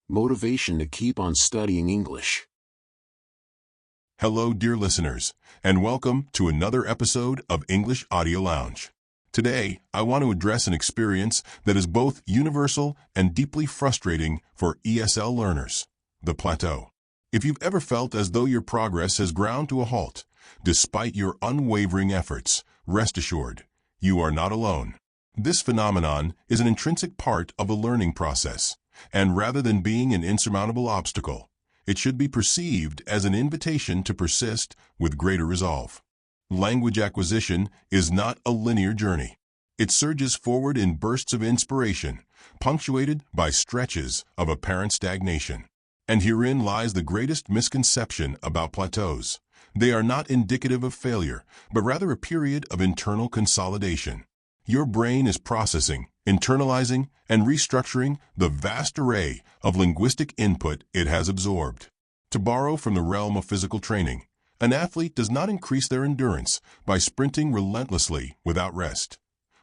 motivation to keep on studying English. Hello, dear listeners, and welcome to another episode of English Audio Lounge. Today, I want to address an experience that is both universal and deeply frustrating for ESL learners: the plateau. If you've ever felt as though your progress has ground to a halt, despite your unwavering efforts, rest assured, you are not alone. This phenomenon is an intrinsic part of a learning process, and rather than being an insurmountable obstacle, it should be perceived as an invitation to persist with greater resolve. Language acquisition is not a linear journey. It surges forward in bursts of inspiration, punctuated by stretches of apparent stagnation. And herein lies the greatest misconception about plateaus. They are not indicative of failure, but rather a period of internal consolidation. Your brain is processing, internalizing, and restructuring the vast array of linguistic input it has absorbed. To borrow from the realm of physical training, an athlete does not increase their endurance by sprinting relentlessly without rest.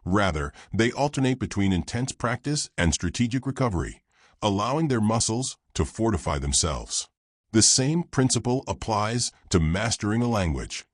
Rather, they alternate between intense practice and strategic recovery, allowing their muscles to fortify themselves. The same principle applies to mastering a language.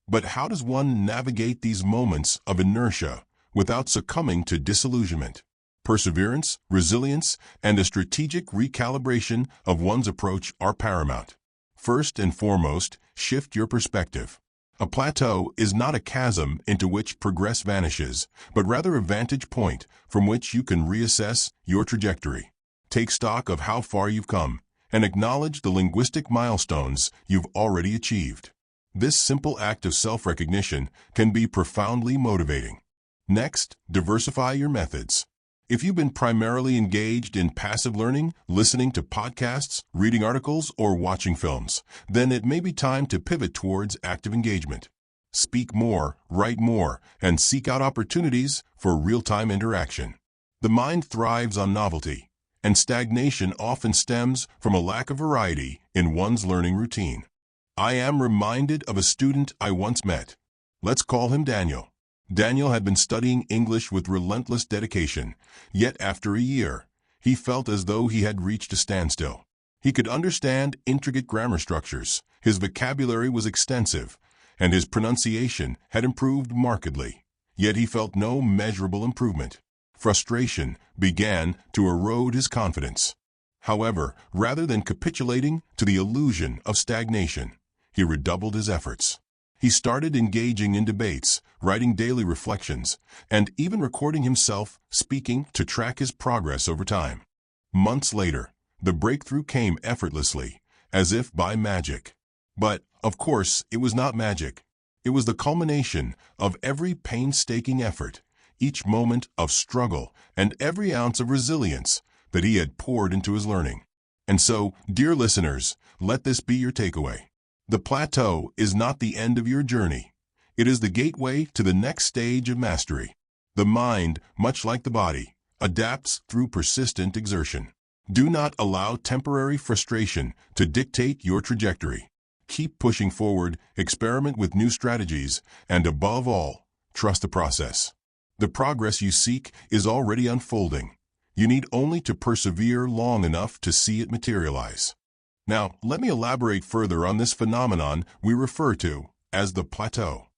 But how does one navigate these moments of inertia without succumbing to disillusionment? Perseverance, resilience, and a strategic recalibration of one's approach are paramount. First and foremost, shift your perspective. A plateau is not a chasm into which progress vanishes, but rather a vantage point from which you can reassess your trajectory. Take stock of how far you've come and acknowledge the linguistic milestones you've already achieved. This simple act of self-recognition can be profoundly motivating. Next, diversify your methods. If you've been primarily engaged in passive learning, listening to podcasts, reading articles, or watching films, then it may be time to pivot towards active engagement. Speak more, write more, and seek out opportunities for real-time interaction. The mind thrives on novelty, and stagnation often stems from a lack of variety in one's learning routine. I am reminded of a student I once met. Let's call him Daniel. Daniel had been studying English with relentless dedication, yet after a year, he felt as though he had reached a standstill. He could understand intricate grammar structures, his vocabulary was extensive, and his pronunciation had improved markedly, yet he felt no measurable improvement. Frustration began to erode his confidence. However, rather than capitulating to the illusion of stagnation, he redoubled his efforts. He started engaging in debates, writing daily reflections, and even recording himself speaking to track his progress over time. Months later, the breakthrough came effortlessly, as if by magic. But, of course, it was not magic. It was the culmination of every painstaking effort, each moment of struggle, and every ounce of resilience that he had poured into his learning. And so, dear listeners, let this be your takeaway. The plateau is not the end of your journey. It is the gateway to the next stage of mastery. The mind, much like the body, adapts through persistent exertion. Do not allow temporary frustration to dictate your trajectory. Keep pushing forward, experiment with new strategies, and above all, trust the process. The progress you seek is already unfolding. You need only to persevere long enough to see it materialize. Now, let me elaborate further on this phenomenon we refer to as the plateau.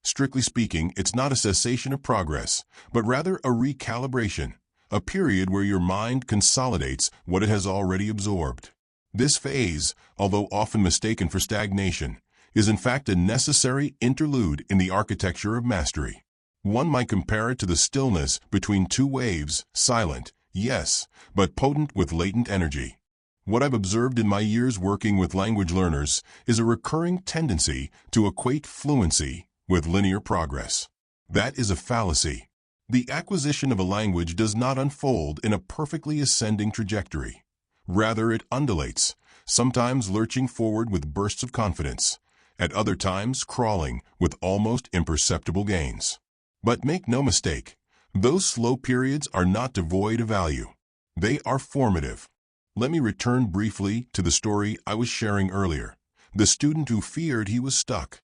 Strictly speaking, it's not a cessation of progress, but rather a recalibration, a period where your mind consolidates what it has already absorbed. This phase, although often mistaken for stagnation, is in fact a necessary interlude in the architecture of mastery. One might compare it to the stillness between two waves, silent, yes, but potent with latent energy. What I've observed in my years working with language learners is a recurring tendency to equate fluency with linear progress. That is a fallacy. The acquisition of a language does not unfold in a perfectly ascending trajectory. Rather, it undulates, sometimes lurching forward with bursts of confidence, at other times crawling with almost imperceptible gains. But make no mistake, those slow periods are not devoid of value. They are formative. Let me return briefly to the story I was sharing earlier, the student who feared he was stuck.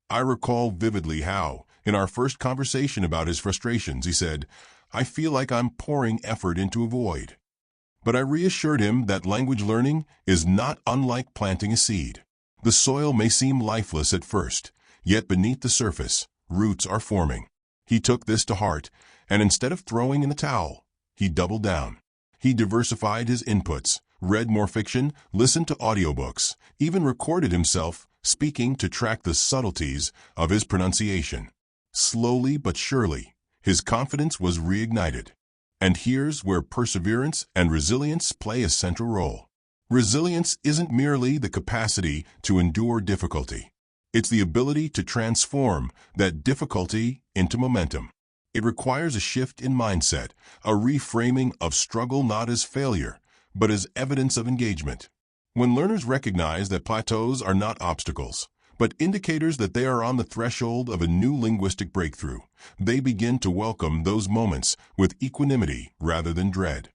I recall vividly how, in our first conversation about his frustrations, he said, "I feel like I'm pouring effort into a void." But I reassured him that language learning is not unlike planting a seed. The soil may seem lifeless at first, yet beneath the surface, roots are forming. He took this to heart, and instead of throwing in the towel, he doubled down. He diversified his inputs, read more fiction, listened to audiobooks, even recorded himself speaking to track the subtleties of his pronunciation. Slowly but surely, his confidence was reignited. And here's where perseverance and resilience play a central role. Resilience isn't merely the capacity to endure difficulty. It's the ability to transform that difficulty into momentum. It requires a shift in mindset, a reframing of struggle not as failure, but as evidence of engagement. When learners recognize that plateaus are not obstacles, but indicators that they are on the threshold of a new linguistic breakthrough, they begin to welcome those moments with equanimity rather than dread.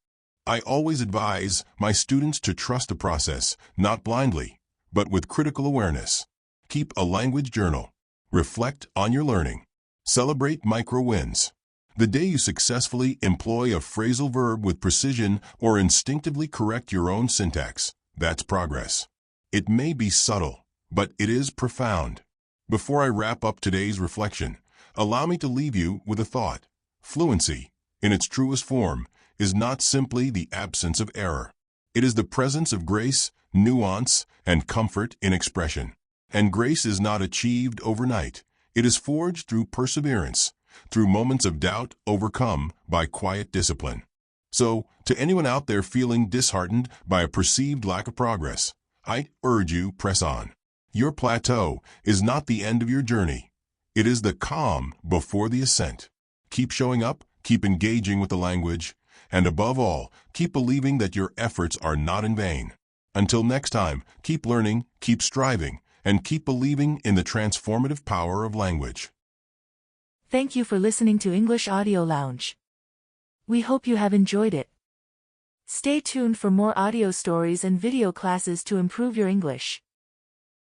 I always advise my students to trust the process, not blindly, but with critical awareness. Keep a language journal. Reflect on your learning. Celebrate micro wins. The day you successfully employ a phrasal verb with precision or instinctively correct your own syntax, that's progress. It may be subtle, but it is profound. Before I wrap up today's reflection, allow me to leave you with a thought. Fluency, in its truest form, is not simply the absence of error. It is the presence of grace, nuance, and comfort in expression. And grace is not achieved overnight. It is forged through perseverance, through moments of doubt overcome by quiet discipline. So, to anyone out there feeling disheartened by a perceived lack of progress, I urge you, press on. Your plateau is not the end of your journey. It is the calm before the ascent. Keep showing up, keep engaging with the language, and above all, keep believing that your efforts are not in vain. Until next time, keep learning, keep striving, and keep believing in the transformative power of language. Thank you for listening to English Audio Lounge. We hope you have enjoyed it. Stay tuned for more audio stories and video classes to improve your English.